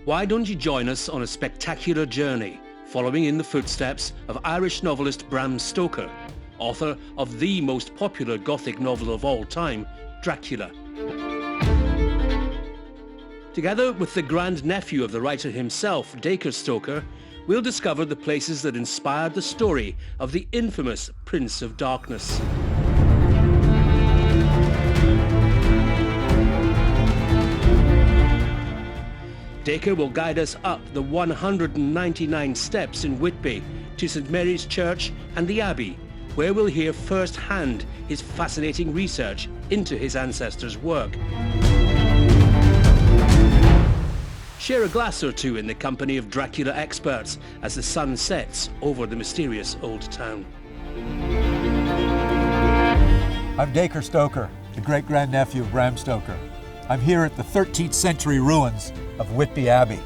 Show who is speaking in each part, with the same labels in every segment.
Speaker 1: Why don't you join us on a spectacular journey, following in the footsteps of Irish novelist Bram Stoker, author of the most popular Gothic novel of all time, Dracula. Together with the grandnephew of the writer himself, Dacre Stoker, we'll discover the places that inspired the story of the infamous Prince of Darkness. Dacre will guide us up the 199 steps in Whitby to St Mary's Church and the Abbey, where we'll hear firsthand his fascinating research into his ancestors' work. Share a glass or two in the company of Dracula experts as the sun sets over the mysterious old town.
Speaker 2: I'm Dacre Stoker, the great-grandnephew of Bram Stoker. I'm here at the 13th century ruins of Whitby Abbey.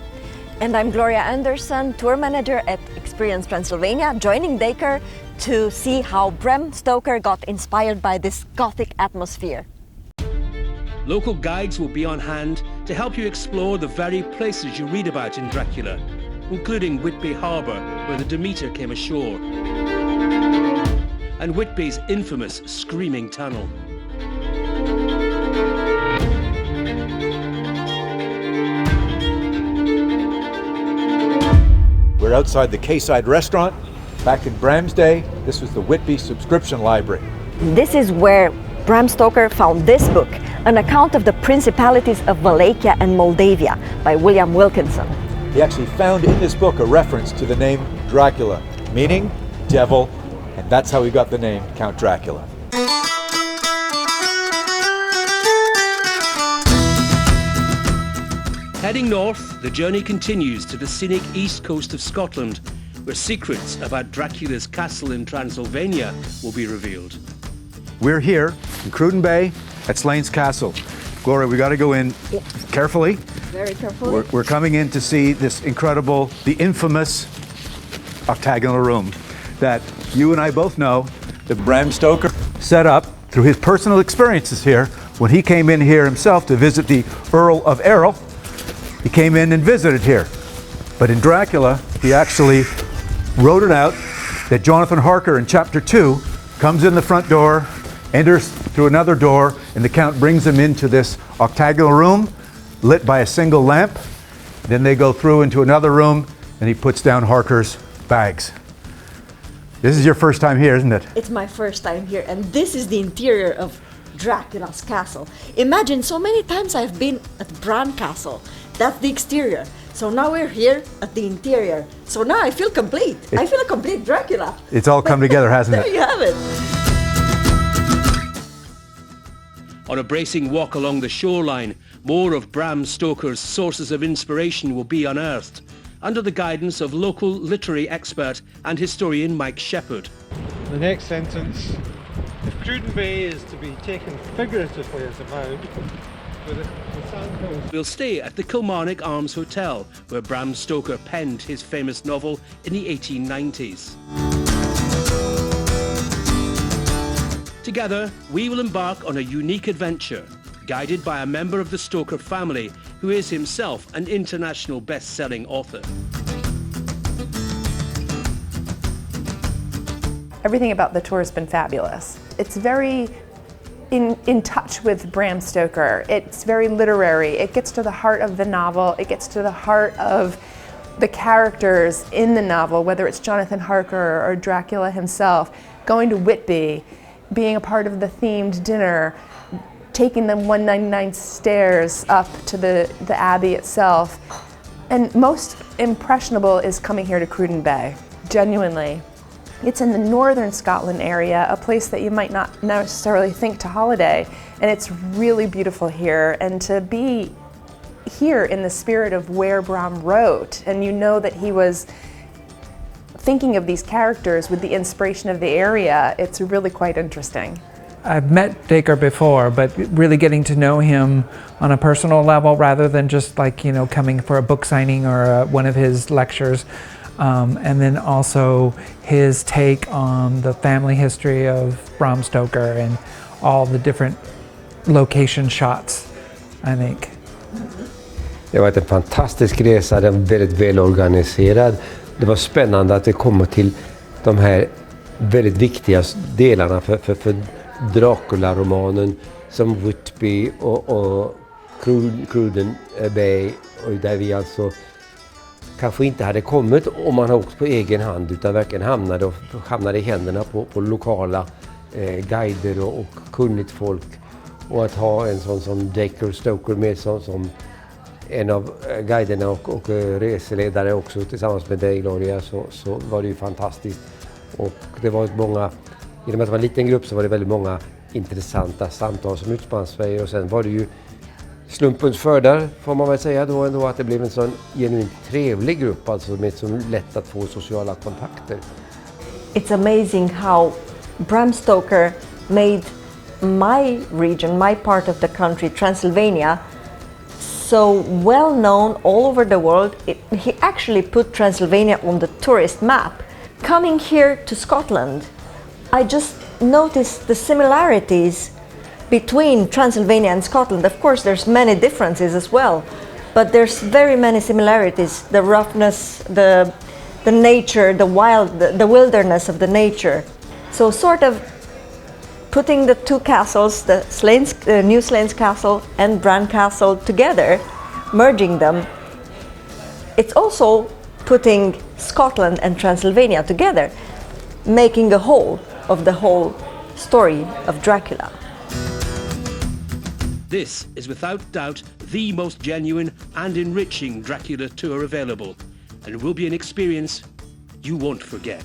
Speaker 3: And I'm Gloria Anderson, tour manager at Experience Transylvania, joining Dacre to see how Bram Stoker got inspired by this Gothic atmosphere.
Speaker 1: Local guides will be on hand to help you explore the very places you read about in Dracula, including Whitby Harbour, where the Demeter came ashore, and Whitby's infamous Screaming Tunnel.
Speaker 2: We're outside the Quayside restaurant. Back in Bram's day, this was the Whitby subscription library.
Speaker 3: This is where Bram Stoker found this book, an account of the principalities of Wallachia and Moldavia by William Wilkinson.
Speaker 2: He actually found in this book a reference to the name Dracula, meaning devil, and that's how he got the name Count Dracula.
Speaker 1: Heading north, the journey continues to the scenic east coast of Scotland, where secrets about Dracula's castle in Transylvania will be revealed.
Speaker 4: We're here in Cruden Bay at Slains Castle. Gloria, we got to go in carefully.
Speaker 3: Very carefully.
Speaker 4: We're coming in to see this incredible, the infamous octagonal room that you and I both know that Bram Stoker set up through his personal experiences here when he came in here himself to visit the Earl of Errol. He came in and visited here. But in Dracula, he actually wrote it out that Jonathan Harker in chapter 2 comes in the front door, enters through another door, and the Count brings him into this octagonal room lit by a single lamp. Then they go through into another room and he puts down Harker's bags. This is your first time here, isn't it?
Speaker 3: It's my first time here, and this is the interior of Dracula's castle. Imagine, so many times I've been at Bran Castle. That's the exterior. So now we're here at the interior. So now I feel complete. I feel a complete Dracula.
Speaker 4: It's all come together, hasn't
Speaker 3: There
Speaker 4: it?
Speaker 3: you have it.
Speaker 1: On a bracing walk along the shoreline, more of Bram Stoker's sources of inspiration will be unearthed, under the guidance of local literary expert and historian Mike Shepherd.
Speaker 5: The next sentence: if Cruden Bay is to be taken figuratively as a mound, with the sandhills.
Speaker 1: We'll stay at the Kilmarnock Arms Hotel, where Bram Stoker penned his famous novel in the 1890s. Together, we will embark on a unique adventure, guided by a member of the Stoker family, who is himself an international best-selling author.
Speaker 6: Everything about the tour has been fabulous. It's very in touch with Bram Stoker. It's very literary. It gets to the heart of the novel. It gets to the heart of the characters in the novel, whether it's Jonathan Harker or Dracula himself, going to Whitby, being a part of the themed dinner, taking them 199 stairs up to the Abbey itself. And most impressionable is coming here to Cruden Bay, genuinely. It's in the northern Scotland area, a place that you might not necessarily think to holiday, and it's really beautiful here. And to be here in the spirit of where Bram wrote, and you know that he was thinking of these characters with the inspiration of the area, it's really quite interesting.
Speaker 7: I've met Dacre before, but really getting to know him on a personal level rather than just like, you know, coming for a book signing or one of his lectures. And then also his take on the family history of Bram Stoker and all the different location shots, I think.
Speaker 8: Det har varit en fantastisk resa, den var väldigt välorganiserad. Det var spännande att det kommer till de här väldigt viktiga delarna för Dracula-romanen som Whitby och Cruden Bay, och där vi alltså kanske inte hade kommit om man har åkt på egen hand, utan verkligen hamnade i händerna på lokala guider och kunnigt folk. Och att ha en sån som Dacre Stoker med som en av guiderna och reseledare också tillsammans med dig, Gloria, så var det ju fantastiskt. Och det var många, i och med att det var en liten grupp så var det väldigt många intressanta samtal som utspann sig, och sen var det ju slumpens fördar får man väl säga då ändå, att det blev en sån genuint trevlig grupp, alltså med så lätt att få sociala kontakter.
Speaker 3: It's amazing how Bram Stoker made my region, my part of the country, Transylvania, so well known all over the world. He actually put Transylvania on the tourist map. Coming here to Scotland, I just noticed the similarities between Transylvania and Scotland. Of course, there's many differences as well, but there's very many similarities. The roughness, the nature, the wild, the wilderness of the nature. So sort of putting the two castles, the New Slains Castle and Bran Castle together, merging them, it's also putting Scotland and Transylvania together, making a whole of the whole story of Dracula.
Speaker 1: This is without doubt the most genuine and enriching Dracula tour available, and it will be an experience you won't forget.